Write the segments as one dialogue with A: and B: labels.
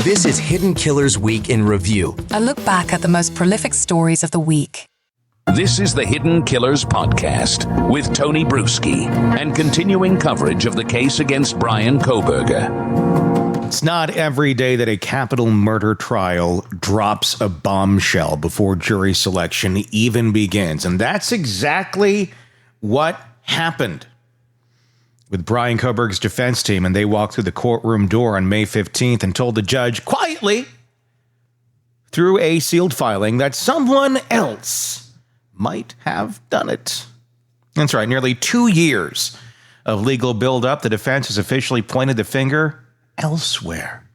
A: This is Hidden Killers Week in Review.
B: A look back at the most prolific stories of the week.
C: This is the Hidden Killers Podcast with Tony Brueski and continuing coverage of the case against Bryan Kohberger.
D: It's not every day that a capital murder trial drops a bombshell before jury selection even begins. And that's exactly what happened with Bryan Kohberger's defense team. And they walked through the courtroom door on May 15th and told the judge quietly through a sealed filing that someone else might have done it. That's right. Nearly 2 years of legal buildup. The defense has officially pointed the finger elsewhere.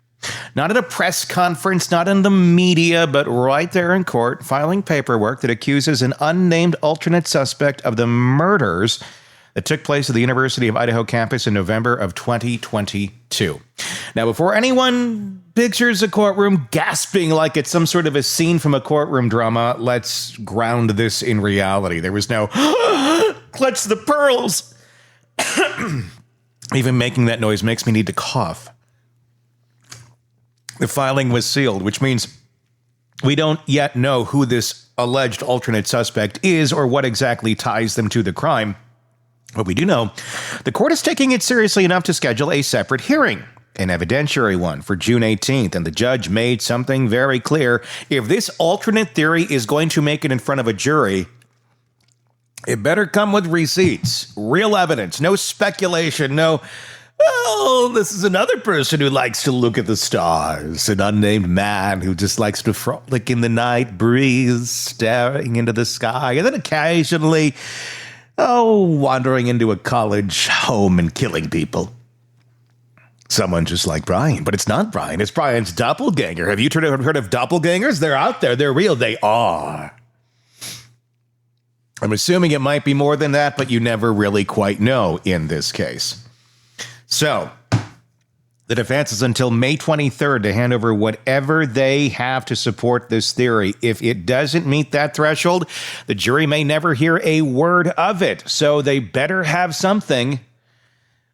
D: Not at a press conference, not in the media, but right there in court, filing paperwork that accuses an unnamed alternate suspect of the murders that took place at the University of Idaho campus in November of 2022. Now, before anyone pictures a courtroom gasping like it's some sort of a scene from a courtroom drama, let's ground this in reality. There was no clutch the pearls. Even making that noise makes me need to cough. The filing was sealed, which means we don't yet know who this alleged alternate suspect is or what exactly ties them to the crime. But we do know the court is taking it seriously enough to schedule a separate hearing, an evidentiary one, for June 18th. And the judge made something very clear. If this alternate theory is going to make it in front of a jury, it better come with receipts, real evidence, no speculation, no, oh, this is another person who likes to look at the stars, an unnamed man who just likes to frolic in the night breeze, staring into the sky, and then occasionally, wandering into a college home and killing people. Someone just like Bryan, but it's not Bryan. It's Bryan's doppelganger. Have you heard of doppelgangers? They're out there. They're real. They are. I'm assuming it might be more than that, but you never really quite know in this case. So, the defense is until May 23rd to hand over whatever they have to support this theory. If it doesn't meet that threshold, the jury may never hear a word of it. So they better have something.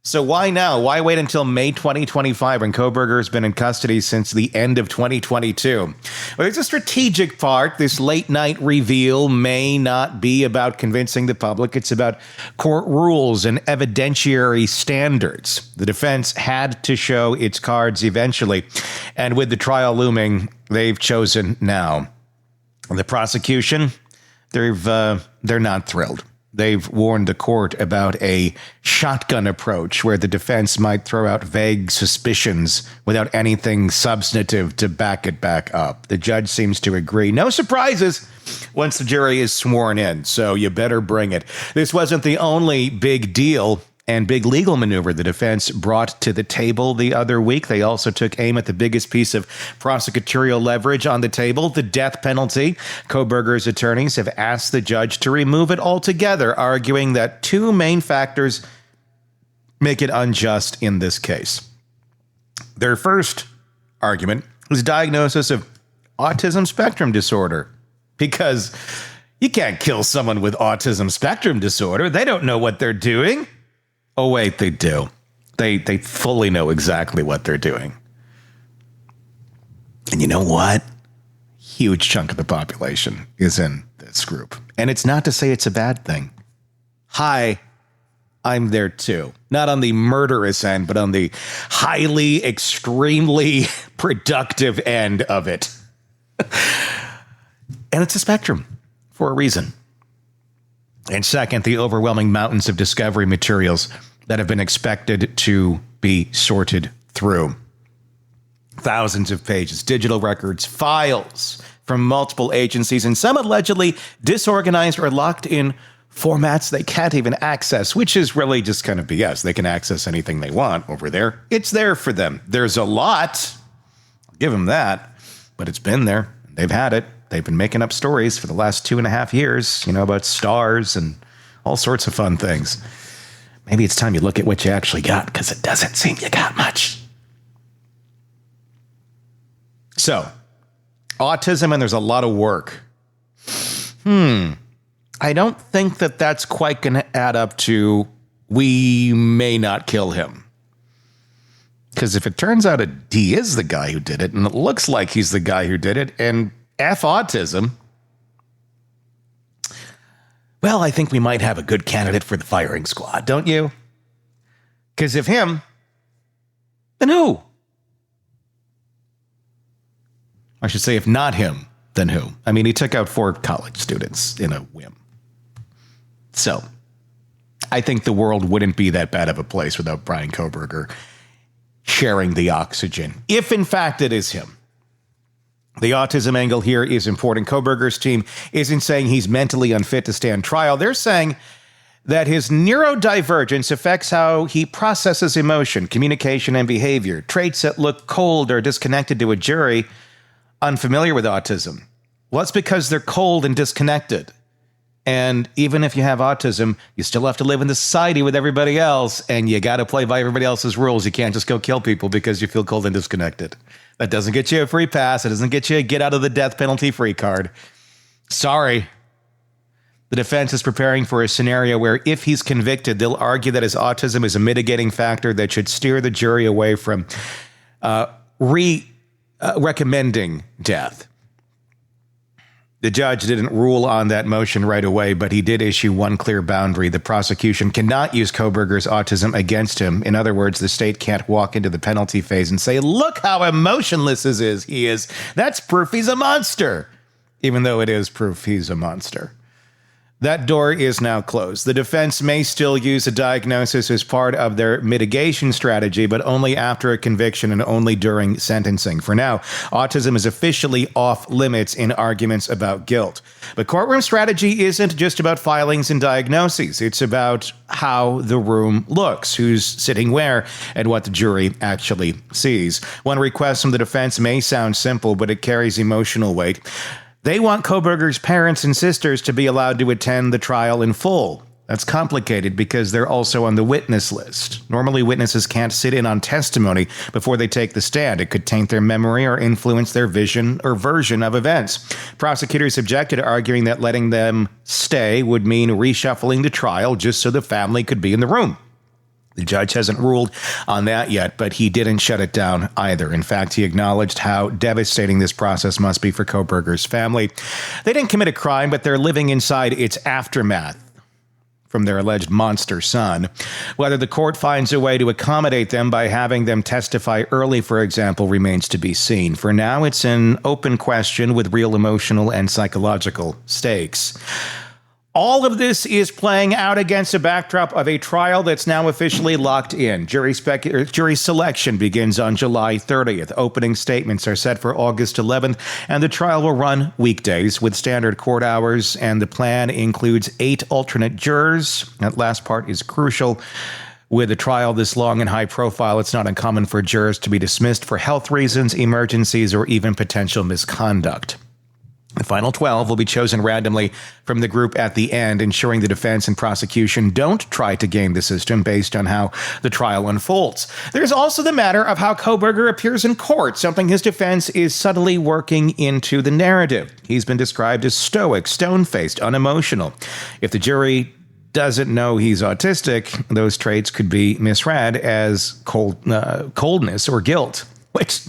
D: So why now? Why wait until May 2025 when Kohberger has been in custody since the end of 2022? Well, there's a strategic part. This late night reveal may not be about convincing the public. It's about court rules and evidentiary standards. The defense had to show its cards eventually. And with the trial looming, they've chosen now. And the prosecution, they're not thrilled. They've warned the court about a shotgun approach where the defense might throw out vague suspicions without anything substantive to back it back up. The judge seems to agree. No surprises once the jury is sworn in, so you better bring it. This wasn't the only big deal and big legal maneuver the defense brought to the table the other week. They also took aim at the biggest piece of prosecutorial leverage on the table, the death penalty. Kohberger's attorneys have asked the judge to remove it altogether, arguing that two main factors make it unjust in this case. Their first argument was diagnosis of autism spectrum disorder, because you can't kill someone with autism spectrum disorder. They don't know what they're doing. Oh, wait, they do. They fully know exactly what they're doing. And you know what? Huge chunk of the population is in this group. And it's not to say it's a bad thing. Hi, I'm there too. Not on the murderous end, but on the highly, extremely productive end of it. And it's a spectrum for a reason. And second, the overwhelming mountains of discovery materials that have been expected to be sorted through. Thousands of pages, digital records, files from multiple agencies, and some allegedly disorganized or locked in formats they can't even access, which is really just kind of BS. They can access anything they want over there. It's there for them. There's a lot. I'll give them that. But it's been there. They've had it. They've been making up stories for the last 2.5 years, about stars and all sorts of fun things. Maybe it's time you look at what you actually got, because it doesn't seem you got much. So, autism, and there's a lot of work. I don't think that that's quite going to add up to we may not kill him. Because if it turns out he is the guy who did it, and it looks like he's the guy who did it, and F autism, well, I think we might have a good candidate for the firing squad, don't you? Because if him, then who? I should say, if not him, then who? I mean, he took out 4 college students in a whim. So, I think the world wouldn't be that bad of a place without Bryan Kohberger sharing the oxygen, if in fact it is him. The autism angle here is important. Kohberger's team isn't saying he's mentally unfit to stand trial. They're saying that his neurodivergence affects how he processes emotion, communication, and behavior, traits that look cold or disconnected to a jury unfamiliar with autism. Well, it's because they're cold and disconnected. And even if you have autism, you still have to live in the society with everybody else, and you got to play by everybody else's rules. You can't just go kill people because you feel cold and disconnected. That doesn't get you a free pass. It doesn't get you a get out of the death penalty free card. Sorry. The defense is preparing for a scenario where if he's convicted, they'll argue that his autism is a mitigating factor that should steer the jury away from recommending death. The judge didn't rule on that motion right away, but he did issue one clear boundary. The prosecution cannot use Kohberger's autism against him. In other words, the state can't walk into the penalty phase and say, look how emotionless he is. That's proof he's a monster, even though it is proof he's a monster. That door is now closed. The defense may still use a diagnosis as part of their mitigation strategy, but only after a conviction and only during sentencing. For now, autism is officially off limits in arguments about guilt. But courtroom strategy isn't just about filings and diagnoses. It's about how the room looks, who's sitting where, and what the jury actually sees. One request from the defense may sound simple, but it carries emotional weight. They want Kohberger's parents and sisters to be allowed to attend the trial in full. That's complicated because they're also on the witness list. Normally, witnesses can't sit in on testimony before they take the stand. It could taint their memory or influence their vision or version of events. Prosecutors objected, arguing that letting them stay would mean reshuffling the trial just so the family could be in the room. The judge hasn't ruled on that yet, but he didn't shut it down either. In fact, he acknowledged how devastating this process must be for Kohberger's family. They didn't commit a crime, but they're living inside its aftermath from their alleged monster son. Whether the court finds a way to accommodate them by having them testify early, for example, remains to be seen. For now, it's an open question with real emotional and psychological stakes. All of this is playing out against a backdrop of a trial that's now officially locked in. Jury selection begins on July 30th. Opening statements are set for August 11th, and the trial will run weekdays with standard court hours, and the plan includes 8 alternate jurors. That last part is crucial. With a trial this long and high profile, it's not uncommon for jurors to be dismissed for health reasons, emergencies, or even potential misconduct. The final 12 will be chosen randomly from the group at the end, ensuring the defense and prosecution don't try to game the system based on how the trial unfolds. There's also the matter of how Kohberger appears in court, something his defense is subtly working into the narrative. He's been described as stoic, stone-faced, unemotional. If the jury doesn't know he's autistic, those traits could be misread as coldness or guilt, which...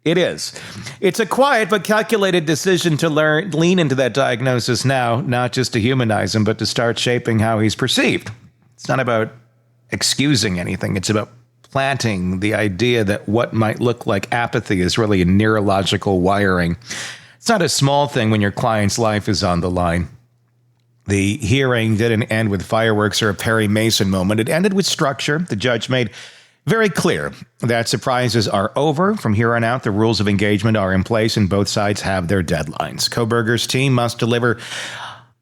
D: It is. It's a quiet but calculated decision to lean into that diagnosis now, not just to humanize him, but to start shaping how he's perceived. It's not about excusing anything. It's about planting the idea that what might look like apathy is really a neurological wiring. It's not a small thing when your client's life is on the line. The hearing didn't end with fireworks or a Perry Mason moment. It ended with structure. The judge made very clear that surprises are over. From here on out, the rules of engagement are in place and both sides have their deadlines. Kohberger's team must deliver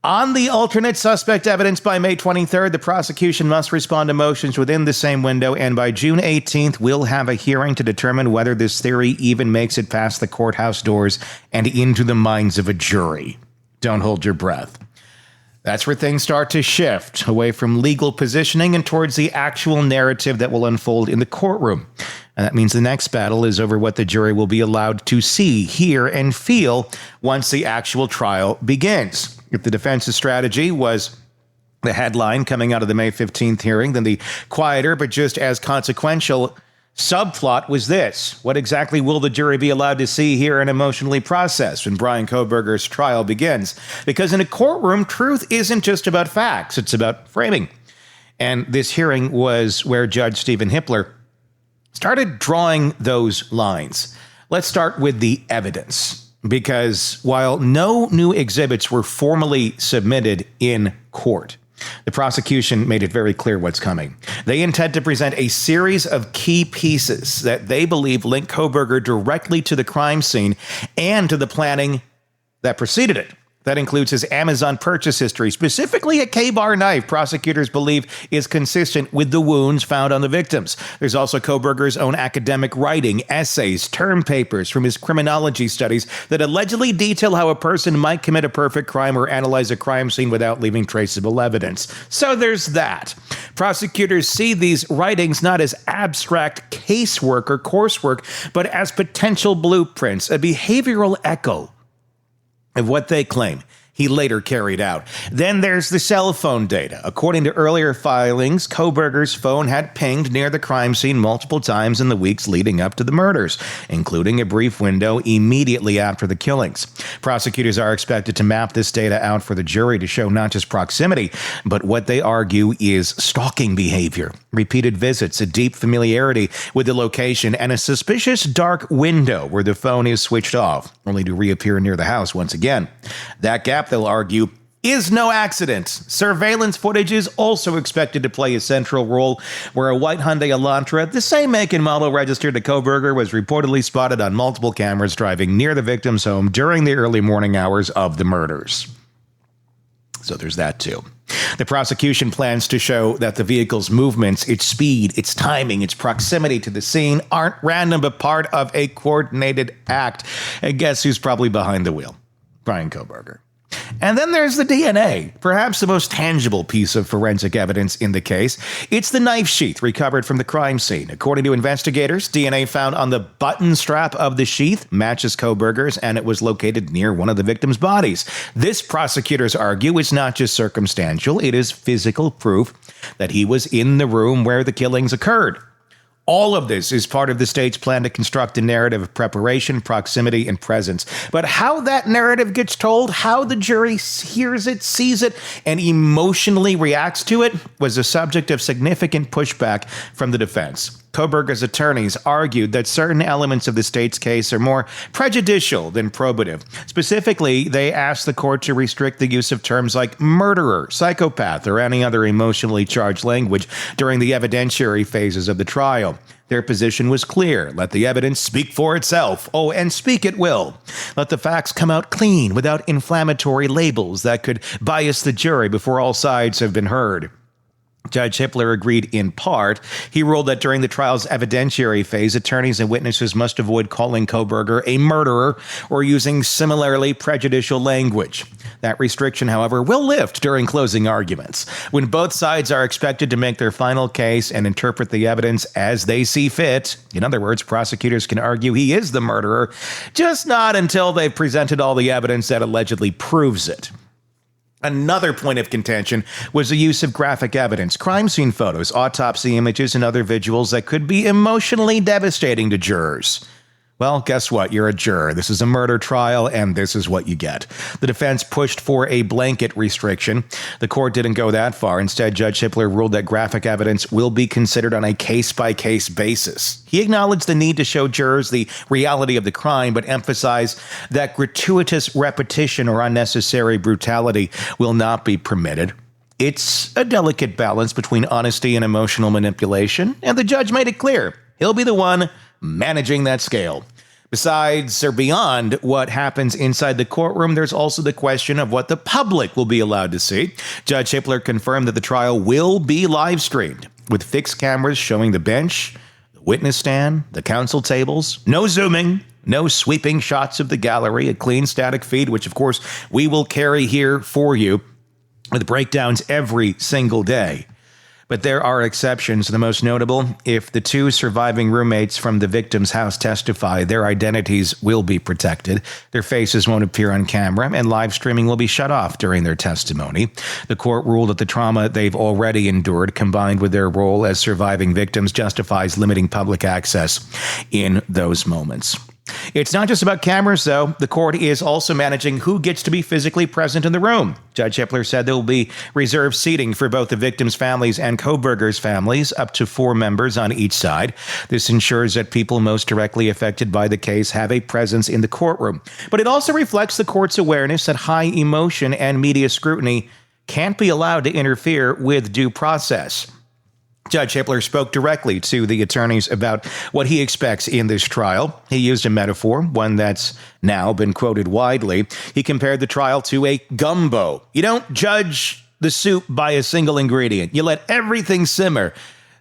D: on the alternate suspect evidence by May 23rd. The prosecution must respond to motions within the same window, and by June 18th, we'll have a hearing to determine whether this theory even makes it past the courthouse doors and into the minds of a jury. Don't hold your breath. That's where things start to shift away from legal positioning and towards the actual narrative that will unfold in the courtroom. And that means the next battle is over what the jury will be allowed to see, hear, and feel once the actual trial begins. If the defense's strategy was the headline coming out of the May 15th hearing, then the quieter but just as consequential Subplot was this: what exactly will the jury be allowed to see, hear, and emotionally process when Bryan Kohberger's trial begins? Because in a courtroom, truth isn't just about facts, it's about framing. And this hearing was where Judge Stephen Hippler started drawing those lines. Let's start with the evidence, because while no new exhibits were formally submitted in court, the prosecution made it very clear what's coming. They intend to present a series of key pieces that they believe link Kohberger directly to the crime scene and to the planning that preceded it. That includes his Amazon purchase history, specifically a K-bar knife prosecutors believe is consistent with the wounds found on the victims. There's also Kohberger's own academic writing, essays, term papers from his criminology studies that allegedly detail how a person might commit a perfect crime or analyze a crime scene without leaving traceable evidence. So there's that. Prosecutors see these writings not as abstract casework or coursework, but as potential blueprints, a behavioral echo of what they claim he later carried out. Then there's the cell phone data. According to earlier filings, Kohberger's phone had pinged near the crime scene multiple times in the weeks leading up to the murders, including a brief window immediately after the killings. Prosecutors are expected to map this data out for the jury to show not just proximity, but what they argue is stalking behavior, repeated visits, a deep familiarity with the location, and a suspicious dark window where the phone is switched off, only to reappear near the house once again. That gap, they'll argue, is no accident. Surveillance footage is also expected to play a central role, where a white Hyundai Elantra, the same make and model registered to Kohberger, was reportedly spotted on multiple cameras driving near the victim's home during the early morning hours of the murders. So there's that too. The prosecution plans to show that the vehicle's movements, its speed, its timing, its proximity to the scene aren't random but part of a coordinated act. And guess who's probably behind the wheel? Bryan Kohberger. And then there's the DNA, perhaps the most tangible piece of forensic evidence in the case. It's the knife sheath recovered from the crime scene. According to investigators, DNA found on the button strap of the sheath matches Kohberger's, and it was located near one of the victim's bodies. This, prosecutors argue, is not just circumstantial, it is physical proof that he was in the room where the killings occurred. All of this is part of the state's plan to construct a narrative of preparation, proximity, and presence. But how that narrative gets told, how the jury hears it, sees it, and emotionally reacts to it was the subject of significant pushback from the defense. Kohberger's attorneys argued that certain elements of the state's case are more prejudicial than probative. Specifically, they asked the court to restrict the use of terms like murderer, psychopath, or any other emotionally charged language during the evidentiary phases of the trial. Their position was clear. Let the evidence speak for itself. Oh, and speak it will. Let the facts come out clean without inflammatory labels that could bias the jury before all sides have been heard. Judge Hippler agreed in part. He ruled that during the trial's evidentiary phase, attorneys and witnesses must avoid calling Kohberger a murderer or using similarly prejudicial language. That restriction, however, will lift during closing arguments, when both sides are expected to make their final case and interpret the evidence as they see fit. In other words, prosecutors can argue he is the murderer, just not until they've presented all the evidence that allegedly proves it. Another point of contention was the use of graphic evidence, crime scene photos, autopsy images, and other visuals that could be emotionally devastating to jurors. Well, guess what? You're a juror. This is a murder trial, and this is what you get. The defense pushed for a blanket restriction. The court didn't go that far. Instead, Judge Hippler ruled that graphic evidence will be considered on a case-by-case basis. He acknowledged the need to show jurors the reality of the crime, but emphasized that gratuitous repetition or unnecessary brutality will not be permitted. It's a delicate balance between honesty and emotional manipulation, and the judge made it clear he'll be the one managing that scale. Besides or beyond what happens inside the courtroom, there's also the question of what the public will be allowed to see. Judge Hippler confirmed that the trial will be live streamed, with fixed cameras showing the bench, the witness stand, the counsel tables. No zooming, no sweeping shots of the gallery, a clean static feed, which of course we will carry here for you with breakdowns every single day. But there are exceptions. The most notable, if the two surviving roommates from the victim's house testify, their identities will be protected. Their faces won't appear on camera, and live streaming will be shut off during their testimony. The court ruled that the trauma they've already endured, combined with their role as surviving victims, justifies limiting public access in those moments. It's not just about cameras, though. The court is also managing who gets to be physically present in the room. Judge Hippler said there will be reserved seating for both the victims' families and Kohberger's families, up to 4 members on each side. This ensures that people most directly affected by the case have a presence in the courtroom. But it also reflects the court's awareness that high emotion and media scrutiny can't be allowed to interfere with due process. Judge Hippler spoke directly to the attorneys about what he expects in this trial. He used a metaphor, one that's now been quoted widely. He compared the trial to a gumbo. You don't judge the soup by a single ingredient. You let everything simmer,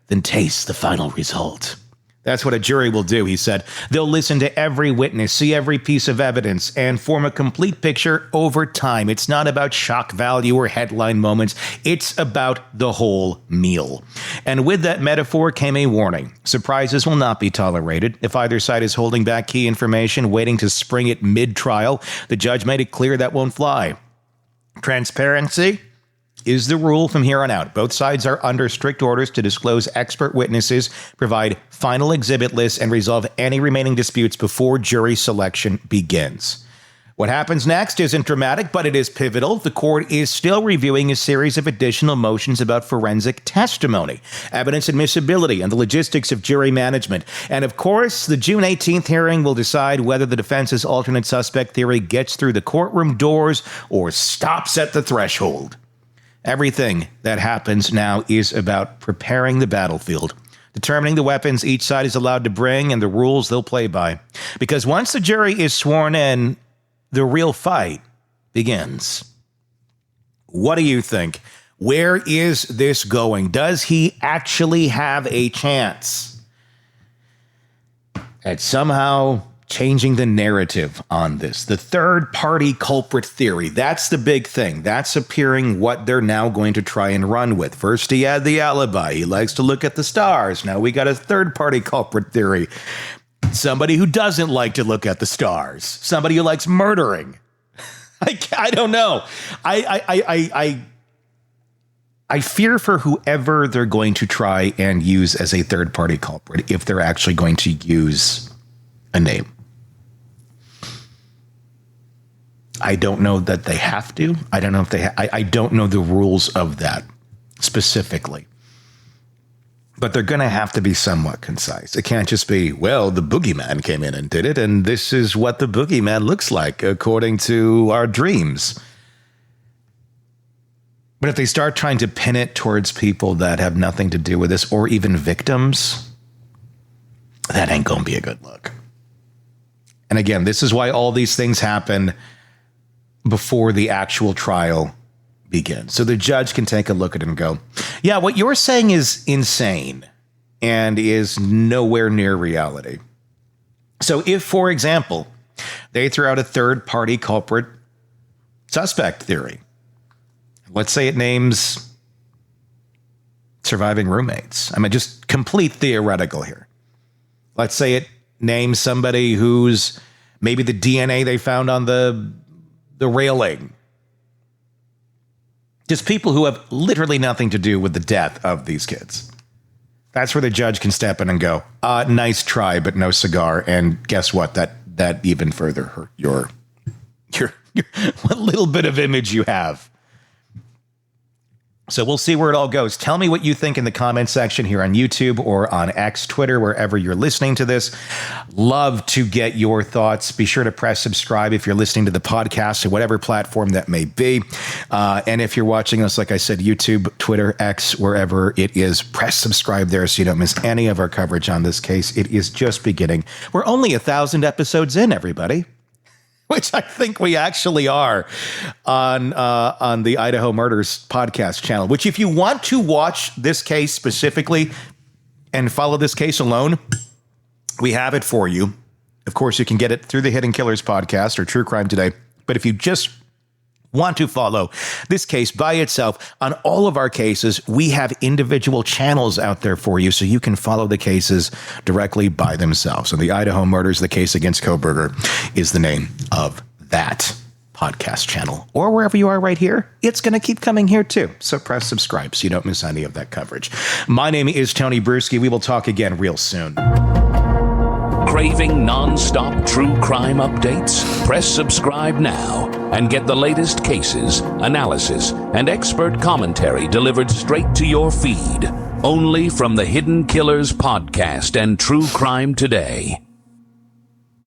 D: then taste the final result. That's what a jury will do, he said. They'll listen to every witness, see every piece of evidence, and form a complete picture over time. It's not about shock value or headline moments. It's about the whole meal. And with that metaphor came a warning. Surprises will not be tolerated. If either side is holding back key information, waiting to spring it mid-trial, the judge made it clear that won't fly. Transparency is the rule from here on out. Both sides are under strict orders to disclose expert witnesses, provide final exhibit lists, and resolve any remaining disputes before jury selection begins. What happens next isn't dramatic, but it is pivotal. The court is still reviewing a series of additional motions about forensic testimony, evidence admissibility, and the logistics of jury management. And of course, the June 18th hearing will decide whether the defense's alternate suspect theory gets through the courtroom doors or stops at the threshold. Everything that happens now is about preparing the battlefield, determining the weapons each side is allowed to bring and the rules they'll play by. Because once the jury is sworn in, the real fight begins. What do you think? Where is this going? Does he actually have a chance at somehow changing the narrative on this? The third-party culprit theory, that's the big thing. That's appearing what they're now going to try and run with. First, he had the alibi. He likes to look at the stars. Now we got a third-party culprit theory. Somebody who doesn't like to look at the stars. Somebody who likes murdering. I don't know. I fear for whoever they're going to try and use as a third-party culprit, if they're actually going to use a name. I don't know that they have to. I don't know if they. I don't know the rules of that specifically. But they're going to have to be somewhat concise. It can't just be, well, the boogeyman came in and did it, and this is what the boogeyman looks like according to our dreams. But if they start trying to pin it towards people that have nothing to do with this, or even victims, that ain't going to be a good look. And again, this is why all these things happen before the actual trial begins. So the judge can take a look at it and go, yeah, what you're saying is insane and is nowhere near reality. So if, for example, they throw out a third-party culprit suspect theory, let's say it names surviving roommates. I mean, just complete theoretical here. Let's say it names somebody who's maybe the DNA they found on the railing. Just people who have literally nothing to do with the death of these kids. That's where the judge can step in and go, nice try, but no cigar. And guess what? That even further hurt your what little bit of image you have. So we'll see where it all goes. Tell me what you think in the comment section here on YouTube or on X, Twitter, wherever you're listening to this. Love to get your thoughts. Be sure to press subscribe if you're listening to the podcast or whatever platform that may be. And if you're watching us, like I said, YouTube, Twitter, X, wherever it is, press subscribe there so you don't miss any of our coverage on this case. It is just beginning. We're only 1,000 episodes in, everybody. Which I think we actually are on the Idaho Murders podcast channel, which if you want to watch this case specifically and follow this case alone, we have it for you. Of course, you can get it through the Hidden Killers podcast or True Crime Today. But if you just want to follow this case by itself, on all of our cases, we have individual channels out there for you so you can follow the cases directly by themselves. So the Idaho Murders, the case against Kohberger, is the name of that podcast channel. Or wherever you are right here, it's going to keep coming here too. So press subscribe so you don't miss any of that coverage. My name is Tony Brueski. We will talk again real soon.
C: Craving non-stop true crime updates? Press subscribe now and get the latest cases, analysis, and expert commentary delivered straight to your feed. Only from the Hidden Killers podcast and True Crime Today.